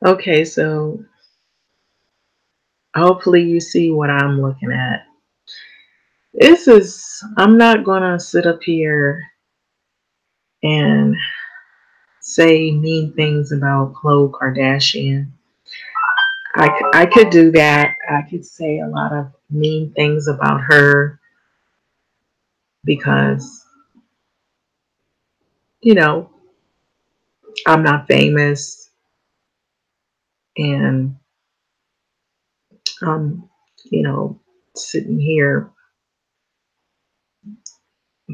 Okay, so hopefully you see what I'm looking at. I'm not gonna sit up here and say mean things about Khloe Kardashian. I could do that. I could say a lot of mean things about her because, you know, I'm not famous and I'm, you know, sitting here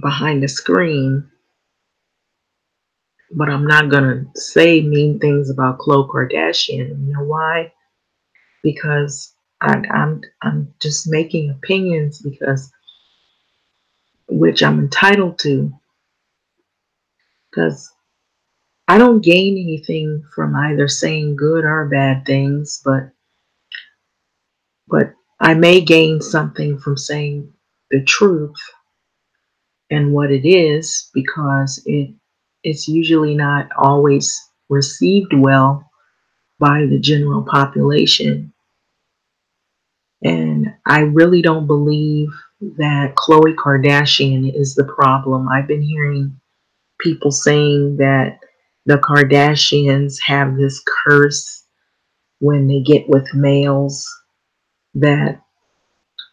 behind the screen, but I'm not gonna say mean things about Khloe Kardashian. You know why? Because I'm just making opinions because which I'm entitled to because I don't gain anything from either saying good or bad things, but I may gain something from saying the truth and what it is because it's usually not always received well by the general population. And I really don't believe that Khloe Kardashian is the problem. I've been hearing people saying that the Kardashians have this curse when they get with males that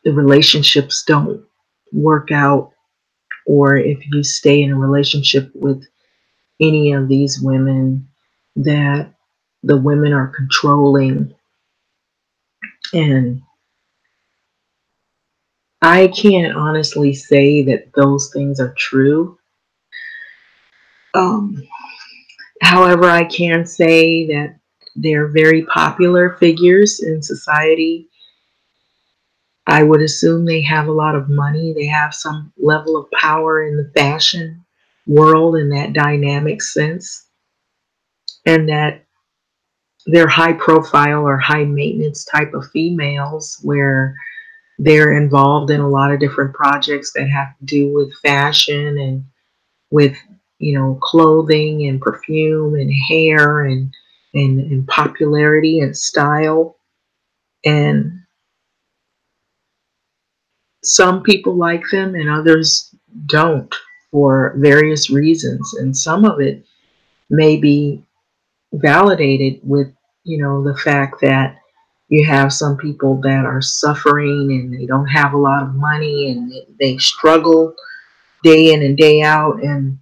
the relationships don't work out, or if you stay in a relationship with any of these women, that the women are controlling. And I can't honestly say that those things are true. Um, However, I can say that they're very popular figures in society. I would assume they have a lot of money. They have some level of power in the fashion world in that dynamic sense, and that they're high profile or high maintenance type of females where they're involved in a lot of different projects that have to do with fashion and with, clothing and perfume and hair and popularity and style. And some people like them and others don't for various reasons. And some of it may be validated with, the fact that you have some people that are suffering and they don't have a lot of money and they struggle day in and day out, and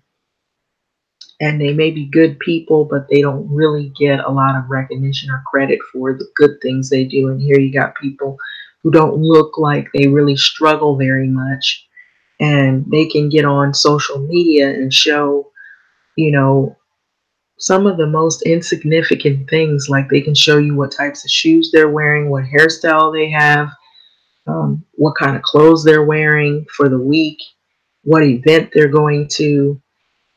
they may be good people, but they don't really get a lot of recognition or credit for the good things they do. And here you got people who don't look like they really struggle very much, and they can get on social media and show, you know, some of the most insignificant things. Like they can show you what types of shoes they're wearing, what hairstyle they have, what kind of clothes they're wearing for the week, what event they're going to,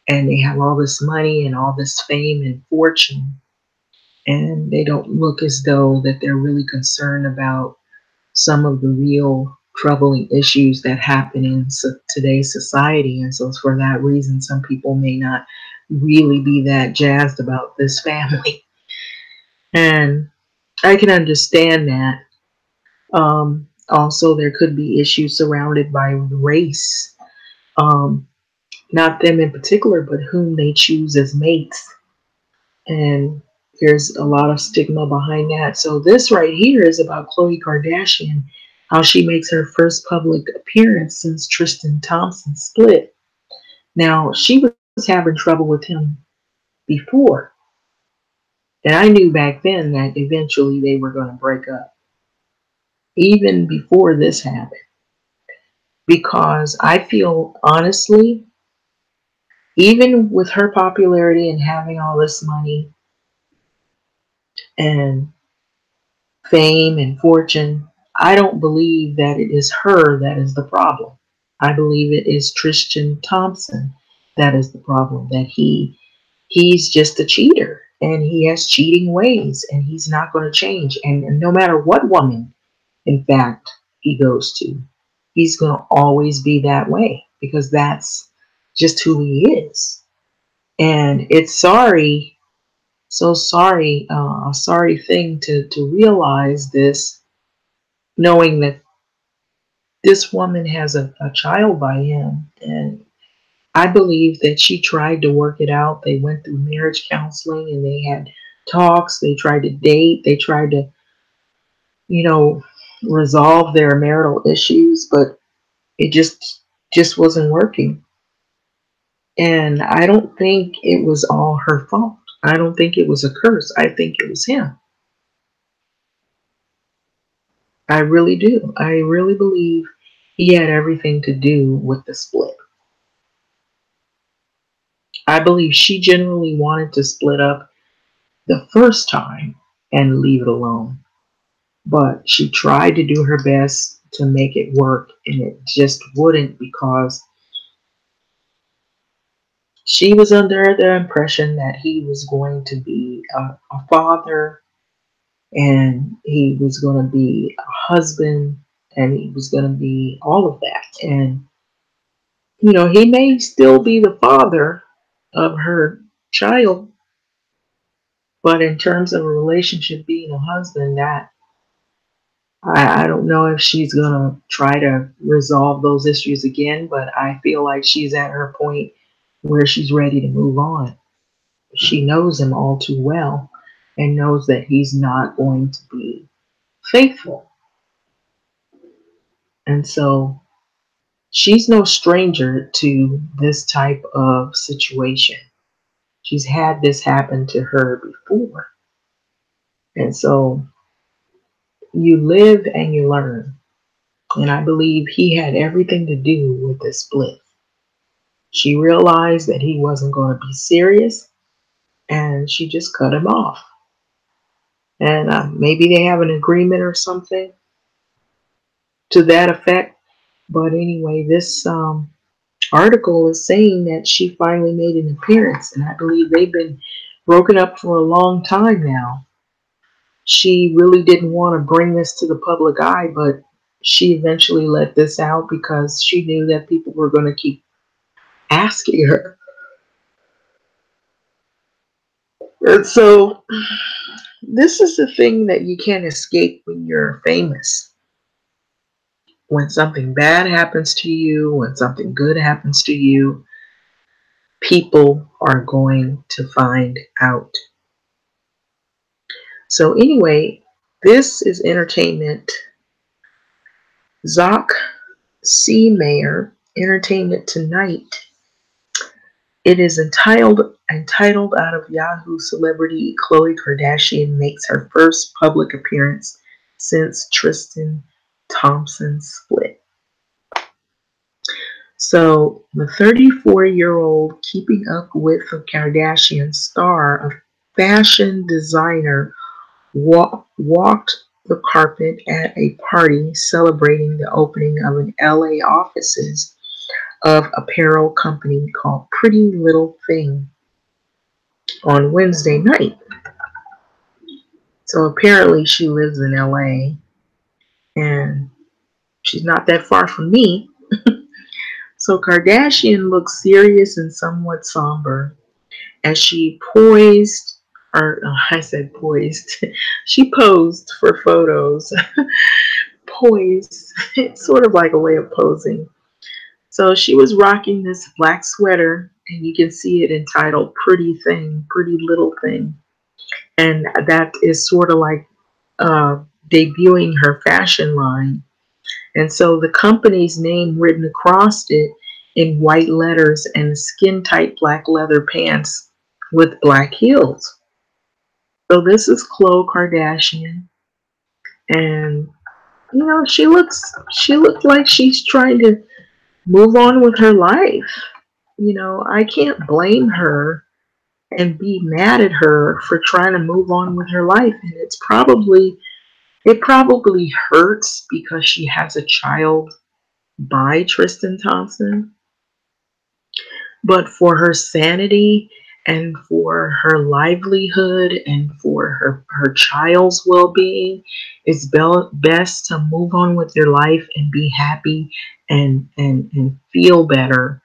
and they have all this money and all this fame and fortune, and they don't look as though that they're really concerned about some of the real troubling issues that happen in today's society. And so for that reason, some people may not really be that jazzed about this family. And I can understand that. Also, there could be issues surrounded by race. Um, Not them in particular, but whom they choose as mates. And there's a lot of stigma behind that. So this right here is about Khloe Kardashian, how she makes her first public appearance since Tristan Thompson split. Now, she was having trouble with him before, and I knew back then that eventually they were going to break up, even before this happened, because I feel honestly, even with her popularity and having all this money and fame and fortune, I don't believe that it is her that is the problem. I believe it is Tristan Thompson that is the problem. That he's just a cheater and he has cheating ways and he's not going to change. And no matter what woman, in fact, he goes to, he's going to always be that way because that's just who he is. And it's So sorry, a sorry thing to realize this, knowing that this woman has a child by him. And I believe that she tried to work it out. They went through marriage counseling and they had talks. They tried to date. They tried to, you know, resolve their marital issues, but it just wasn't working. And I don't think it was all her fault. I don't think it was a curse. I think it was him. I really do. I really believe he had everything to do with the split. I believe she generally wanted to split up the first time and leave it alone. But she tried to do her best to make it work, and it just wouldn't, because she was under the impression that he was going to be a father, and he was going to be a husband, and he was going to be all of that. And, he may still be the father of her child, but in terms of a relationship, being a husband, that I don't know if she's gonna try to resolve those issues again, but I feel like she's at her point where she's ready to move on. She knows him all too well and knows that he's not going to be faithful. And so she's no stranger to this type of situation. She's had this happen to her before. And so you live and you learn. And I believe he had everything to do with this split. She realized that he wasn't going to be serious, and she just cut him off. And maybe they have an agreement or something to that effect. But anyway, this article is saying that she finally made an appearance, and I believe they've been broken up for a long time now. She really didn't want to bring this to the public eye, but she eventually let this out because she knew that people were going to keep asking her. And so this is the thing that you can't escape when you're famous. When something bad happens to you, when something good happens to you, people are going to find out. So anyway, this is entertainment. Zoc C. Mayer, Entertainment Tonight. It is entitled out of Yahoo celebrity Khloe Kardashian makes her first public appearance since Tristan Thompson split. So the 34-year-old Keeping Up with the Kardashian star, a fashion designer, walked the carpet at a party celebrating the opening of an LA offices of apparel company called Pretty Little Thing on Wednesday night. So apparently she lives in LA, and she's not that far from me. So Kardashian looks serious and somewhat somber as she poised, or I said poised, she posed for photos. Poised, it's sort of like a way of posing. So she was rocking this black sweater, and you can see it entitled Pretty Thing, Pretty Little Thing. And that is sort of like debuting her fashion line. And so the company's name written across it in white letters and skin tight black leather pants with black heels. So this is Khloe Kardashian, and she looks like she's trying to move on with her life. I can't blame her and be mad at her for trying to move on with her life, and it probably hurts because she has a child by Tristan Thompson. But for her sanity and for her livelihood and for her child's well-being, it's best to move on with your life and be happy and feel better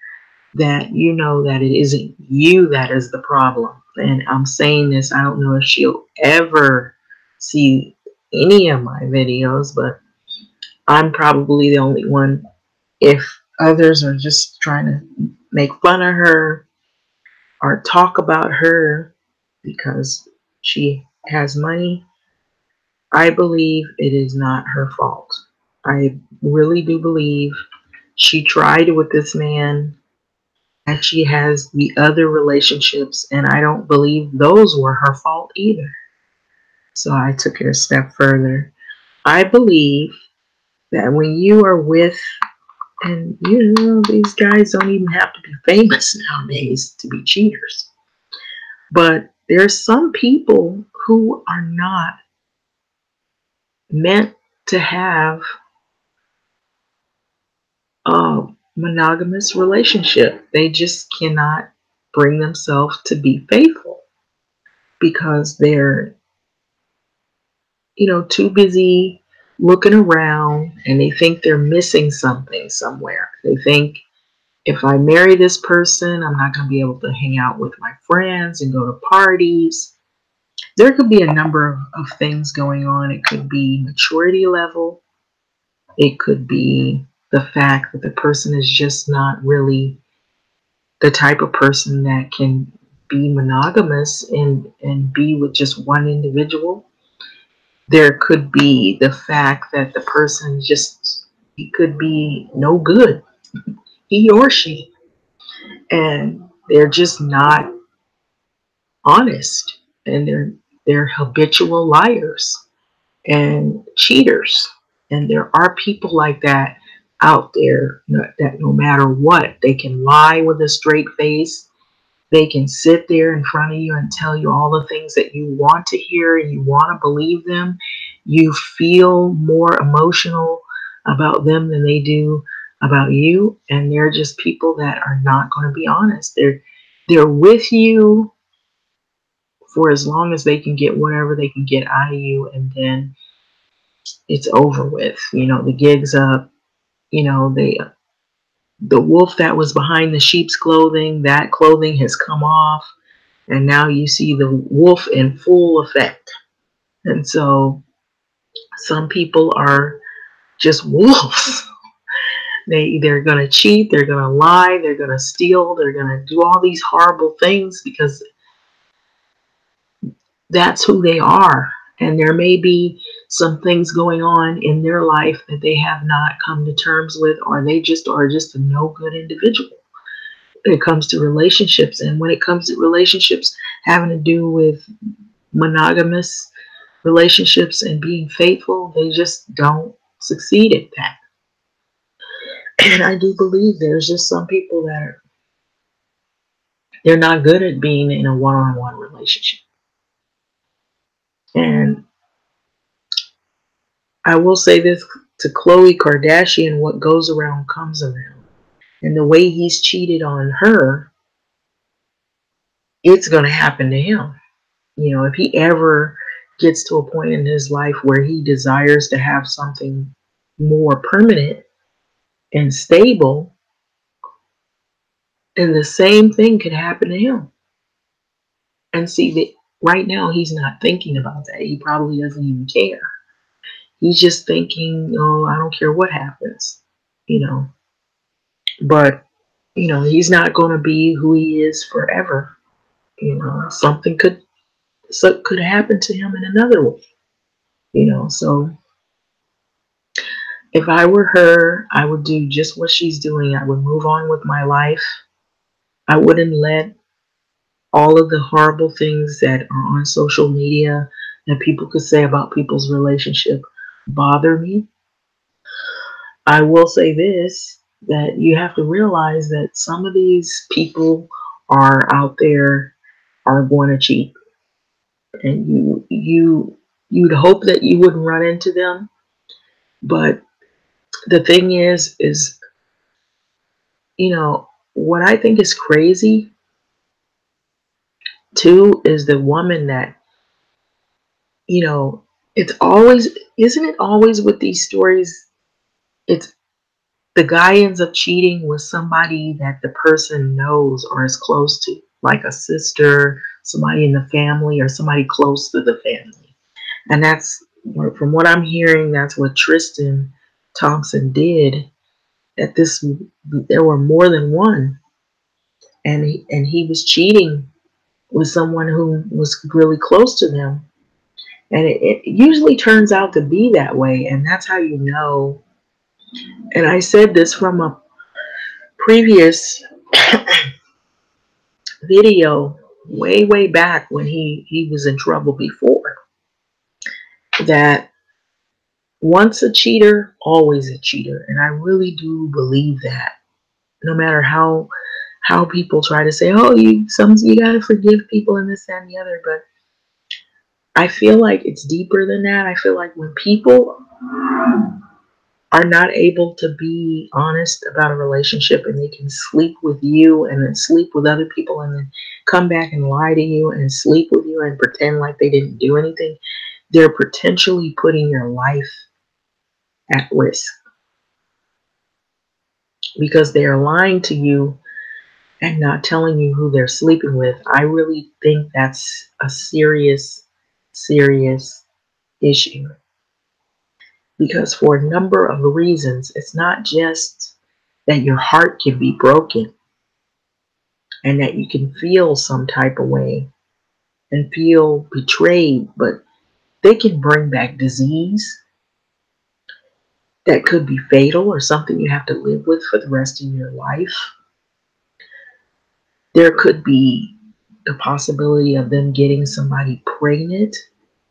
that you know that it isn't you that is the problem. And I'm saying this, I don't know if she'll ever see any of my videos, but I'm probably the only one. If others are just trying to make fun of her or talk about her because she has money, I believe it is not her fault. I really do believe she tried with this man, and she has the other relationships, and I don't believe those were her fault either. So I took it a step further. I believe that when you are with, and you know, these guys don't even have to be famous nowadays to be cheaters, but there's some people who are not meant to have a monogamous relationship. They just cannot bring themselves to be faithful because they're, you know, too busy looking around and they think they're missing something somewhere. They think if I marry this person, I'm not going to be able to hang out with my friends and go to parties. There could be a number of things going on. It could be maturity level. It could be the fact that the person is just not really the type of person that can be monogamous and be with just one individual. There could be the fact that the person just, he could be no good, he or she, and they're just not honest, and they're habitual liars and cheaters. And there are people like that out there that no matter what, they can lie with a straight face. They can sit there in front of you and tell you all the things that you want to hear and you want to believe them. You feel more emotional about them than they do about you. And they're just people that are not going to be honest. They're with you for as long as they can get whatever they can get out of you, and then it's over with. You know, the gig's up. You know, the wolf that was behind the sheep's clothing, that clothing has come off, and now you see the wolf in full effect. And so some people are just wolves. They're going to cheat, they're going to lie, they're going to steal, they're going to do all these horrible things because that's who they are. And there may be some things going on in their life that they have not come to terms with, or they just are just a no good individual when it comes to relationships. And when it comes to relationships having to do with monogamous relationships and being faithful, they just don't succeed at that. And I do believe there's just some people that they're not good at being in a one-on-one relationship. And I will say this to Khloe Kardashian: what goes around comes around. And the way he's cheated on her, it's going to happen to him. You know, if he ever gets to a point in his life where he desires to have something more permanent and stable, then the same thing could happen to him. And see that right now he's not thinking about that. He probably doesn't even care. He's just thinking, oh, I don't care what happens, you know. But, you know, he's not going to be who he is forever. You know, something could happen to him in another way, you know. So if I were her, I would do just what she's doing. I would move on with my life. I wouldn't let all of the horrible things that are on social media that people could say about people's relationship bother me. I will say this, that you have to realize that some of these people are out there are going to cheat, and you'd hope that you wouldn't run into them. But the thing is, you know, what I think is crazy too is the woman that, you know, it's always, isn't it always with these stories? It's the guy ends up cheating with somebody that the person knows or is close to, like a sister, somebody in the family, or somebody close to the family. And that's, from what I'm hearing, that's what Tristan Thompson did. That this, there were more than one, and he was cheating with someone who was really close to them. And it usually turns out to be that way, and that's how you know. And I said this from a previous video way back when he was in trouble before, that once a cheater, always a cheater. And I really do believe that. No matter how people try to say, oh, you gotta forgive people and this, that, and the other, but I feel like it's deeper than that. I feel like when people are not able to be honest about a relationship, and they can sleep with you and then sleep with other people and then come back and lie to you and sleep with you and pretend like they didn't do anything, they're potentially putting your life at risk because they're lying to you and not telling you who they're sleeping with. I really think that's a serious issue, because for a number of reasons, it's not just that your heart can be broken and that you can feel some type of way and feel betrayed, but they can bring back disease that could be fatal or something you have to live with for the rest of your life. There could be the possibility of them getting somebody pregnant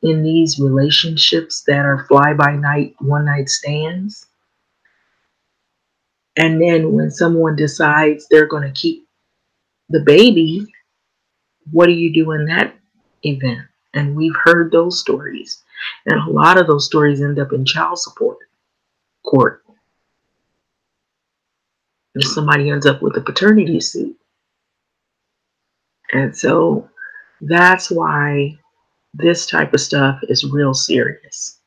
in these relationships that are fly by night, one night stands. And then when someone decides they're going to keep the baby, what do you do in that event? And we've heard those stories. And a lot of those stories end up in child support court. If somebody ends up with a paternity suit. And so that's why this type of stuff is real serious.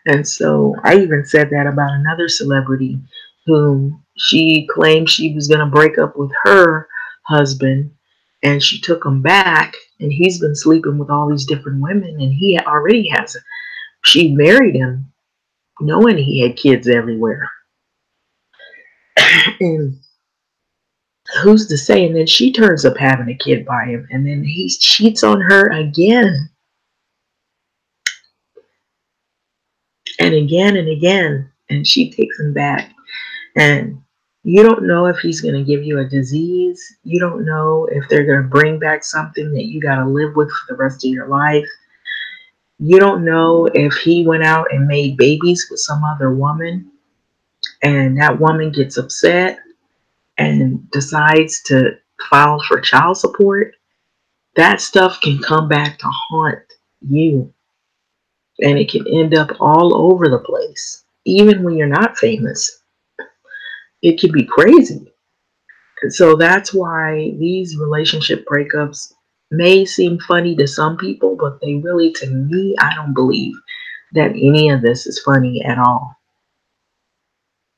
And so I even said that about another celebrity whom she claimed she was going to break up with her husband, and she took him back, and he's been sleeping with all these different women, and he already has, she married him knowing he had kids everywhere. And who's to say? And then she turns up having a kid by him, and then he cheats on her again and again and again, and she takes him back. And you don't know if he's going to give you a disease. You don't know if they're going to bring back something that you got to live with for the rest of your life. You don't know if he went out and made babies with some other woman, and that woman gets upset and decides to file for child support. That stuff can come back to haunt you, and it can end up all over the place. Even when you're not famous, it can be crazy. And so that's why these relationship breakups may seem funny to some people, but they really, to me, I don't believe that any of this is funny at all.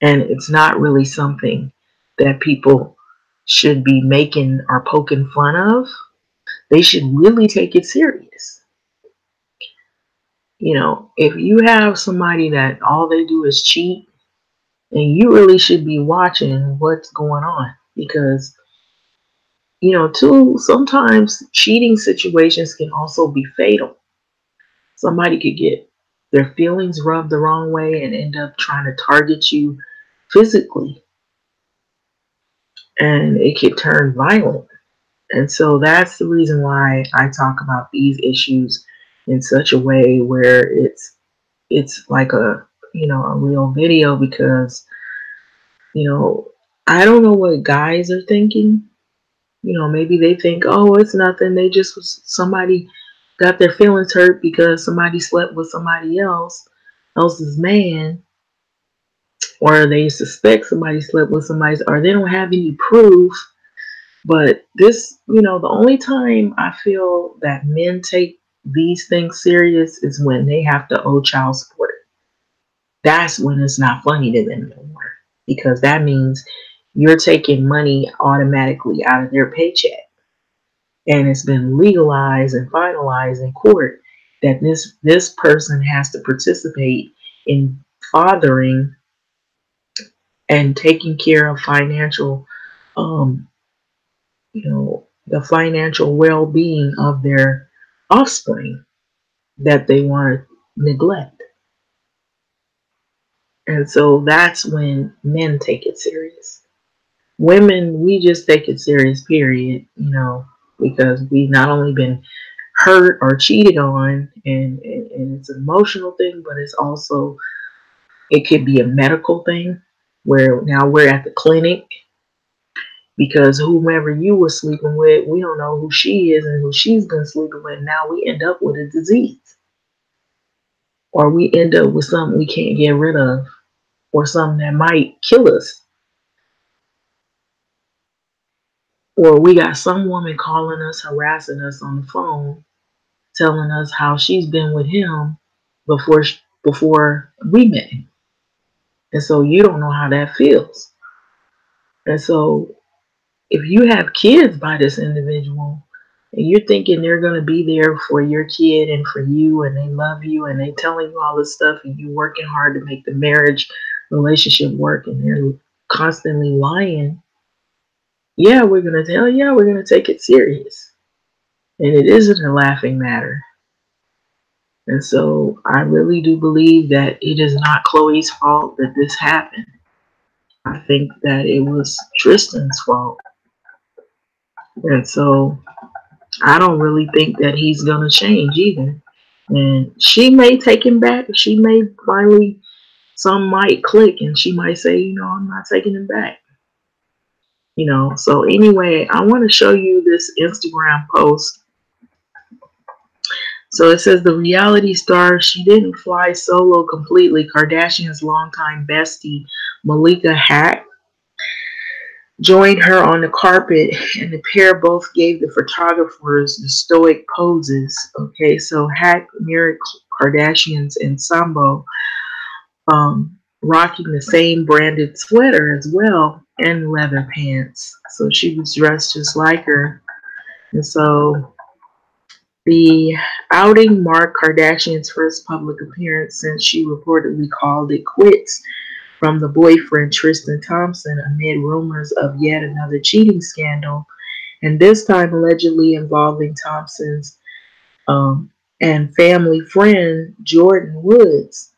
And it's not really something that people should be making or poking fun of. They should really take it serious. You know, if you have somebody that all they do is cheat, then you really should be watching what's going on, because too, sometimes cheating situations can also be fatal. Somebody could get their feelings rubbed the wrong way and end up trying to target you physically, and it could turn violent. And so that's the reason why I talk about these issues in such a way where it's like a real video, because you know I don't know what guys are thinking. Maybe they think, oh, it's nothing. They just somebody got their feelings hurt because somebody slept with somebody else's man, or they suspect somebody slept with somebody's, or they don't have any proof. But this, the only time I feel that men take these things serious is when they have to owe child support. That's when it's not funny to them no more. because that means you're taking money automatically out of their paycheck. And it's been legalized and finalized in court that this person has to participate in fathering and taking care of financial, um, the financial well-being of their offspring that they want to neglect. And so that's when men take it serious. Women, we just take it serious, period, because we not only been hurt or cheated on, and it's an emotional thing, but it's also, it could be a medical thing where now we're at the clinic because whomever you were sleeping with, we don't know who she is and who she's been sleeping with. Now we end up with a disease, or we end up with something we can't get rid of, or something that might kill us. Or we got some woman calling us, harassing us on the phone, telling us how she's been with him before we met him. And so you don't know how that feels. And so if you have kids by this individual and you're thinking they're going to be there for your kid and for you, and they love you and they telling you all this stuff, and you working hard to make the marriage relationship work, and they're constantly lying, yeah, we're going to tell you, yeah, we're going to take it serious. And it isn't a laughing matter. And so I really do believe that it is not Khloe's fault that this happened. I think that it was Tristan's fault. And so I don't really think that he's going to change either. And she may take him back. She may finally, some might click and she might say, I'm not taking him back. So anyway, I want to show you this Instagram post. So it says the reality star, she didn't fly solo completely. Kardashian's longtime bestie, Malika Hack, joined her on the carpet, and the pair both gave the photographers the stoic poses. Okay, so Hack mirrored Kardashian's ensemble, rocking the same branded sweater as well and leather pants. So she was dressed just like her. And so the outing marked Kardashian's first public appearance since she reportedly called it quits from the boyfriend Tristan Thompson amid rumors of yet another cheating scandal, and this time allegedly involving Thompson's and family friend Jordan Woods.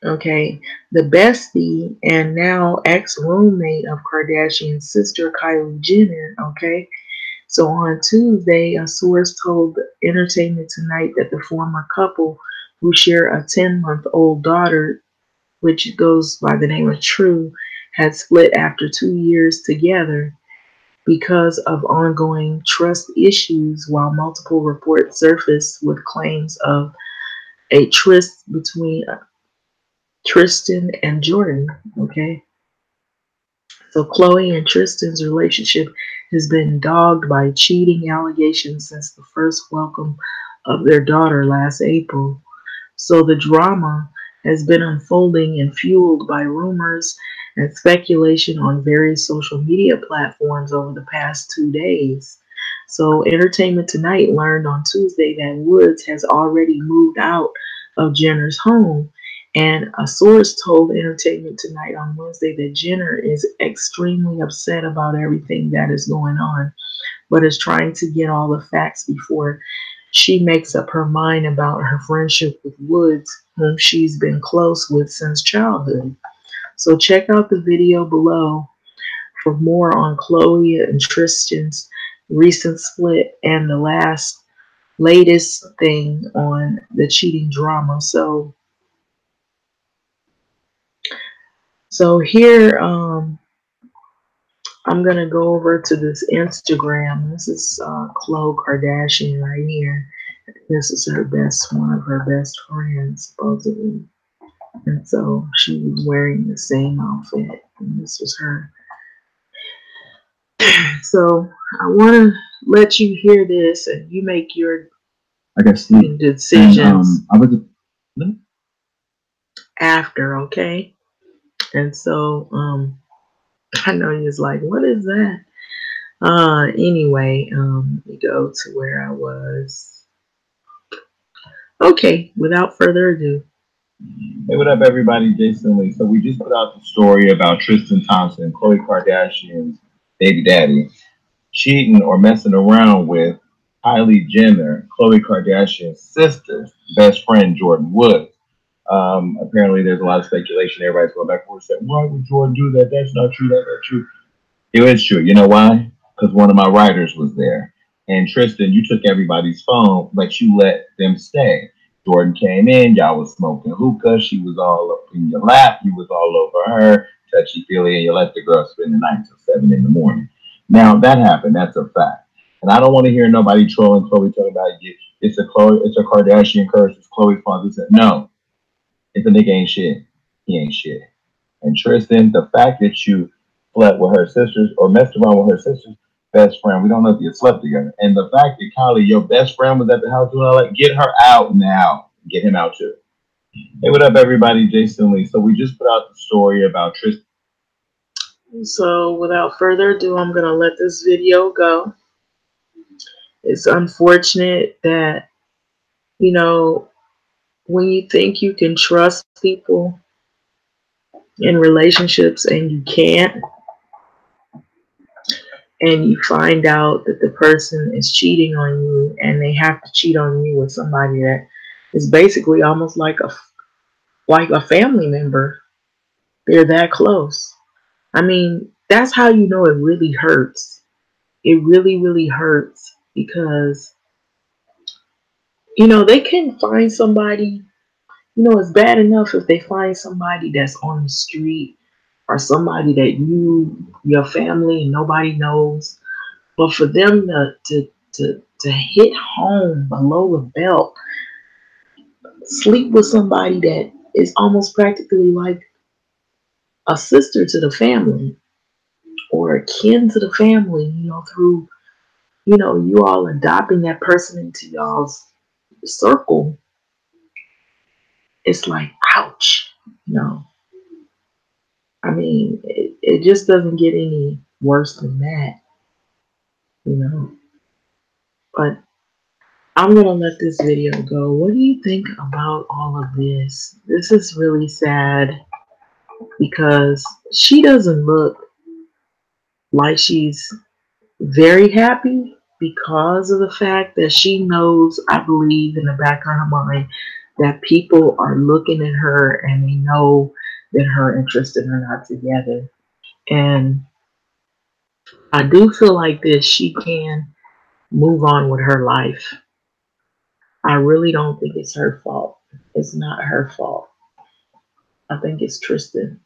Okay, the bestie and now ex-roommate of Kardashian's sister Kylie Jenner. Okay, so on Tuesday, a source told Entertainment Tonight that the former couple, who share a 10-month-old daughter, which goes by the name of True, had split after 2 years together because of ongoing trust issues, while multiple reports surfaced with claims of a tryst between Tristan and Jordan. Okay. So Khloe and Tristan's relationship has been dogged by cheating allegations since the first welcome of their daughter last April. So the drama has been unfolding and fueled by rumors and speculation on various social media platforms over the past 2 days. So Entertainment Tonight learned on Tuesday that Woods has already moved out of Jenner's home. And a source told Entertainment Tonight on Wednesday that Jenner is extremely upset about everything that is going on, but is trying to get all the facts before she makes up her mind about her friendship with Woods, whom she's been close with since childhood. So check out the video below for more on Khloe and Tristan's recent split and the latest thing on the cheating drama. So here, I'm going to go over to this Instagram. This is Khloe Kardashian right here. This is one of her best friends, supposedly. And so she was wearing the same outfit. And this was her. So I want to let you hear this and you make your decisions after, okay? And so I know he was like, what is that? Anyway, let me go to where I was. Okay, without further ado. Hey, what up, everybody? Jason Lee. So we just put out the story about Tristan Thompson, Khloe Kardashian's baby daddy, cheating or messing around with Kylie Jenner, Khloe Kardashian's sister's best friend, Jordan Woods. Apparently, there's a lot of speculation. Everybody's going back and forth saying, "Why would Jordan do that? That's not true. That's not true." It was true. You know why? Because one of my writers was there. And Tristan, you took everybody's phone, but you let them stay. Jordan came in, y'all was smoking hookah. She was all up in your lap. You was all over her, touchy feely, and you let the girl spend the night till 7 in the morning. Now that happened. That's a fact. And I don't want to hear nobody trolling Khloe talking about you. It's a Kardashian curse. It's Khloe's fault. He said, no, if a nigga ain't shit, he ain't shit. And Tristan, the fact that you slept with her sisters or messed around with her sister's best friend, we don't know if you slept together. And the fact that Kylie, your best friend, was at the house doing all that, get her out now. Get him out too. Hey, what up, everybody? Jason Lee. So we just put out the story about Tristan. So without further ado, I'm going to let this video go. It's unfortunate that, you know, when you think you can trust people in relationships and you can't, and you find out that the person is cheating on you and they have to cheat on you with somebody that is basically almost like a family member. They're that close. I mean, that's how you know it really hurts. It really, really hurts because, they can find somebody. It's bad enough if they find somebody that's on the street or somebody that your family and nobody knows. But for them to hit home below the belt, sleep with somebody that is almost practically like a sister to the family or a kin to the family, through, you all adopting that person into y'all's circle, it's like, ouch. No. I mean, it just doesn't get any worse than that, you know. But I'm gonna let this video go. What do you think about all of this? This is really sad because she doesn't look like she's very happy because of the fact that she knows, I believe, in the back of her mind, that people are looking at her and they know that her and Tristan are not together. And I do feel like this, she can move on with her life. I really don't think it's her fault. It's not her fault. I think it's Tristan.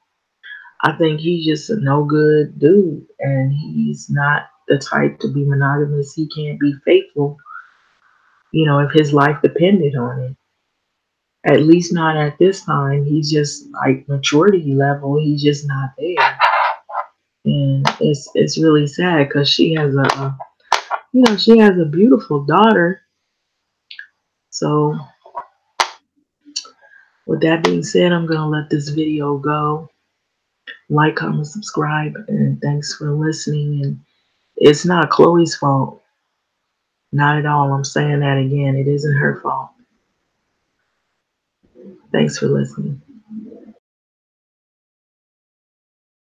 I think he's just a no good dude and he's not the type to be monogamous. He can't be faithful, if his life depended on it. At least not at this time. He's just like maturity level, he's just not there. And it's really sad because she has a beautiful daughter. So with that being said, I'm gonna let this video go. Like, comment, subscribe, and thanks for listening. And it's not Khloe's fault. Not at all. I'm saying that again. It isn't her fault. Thanks for listening.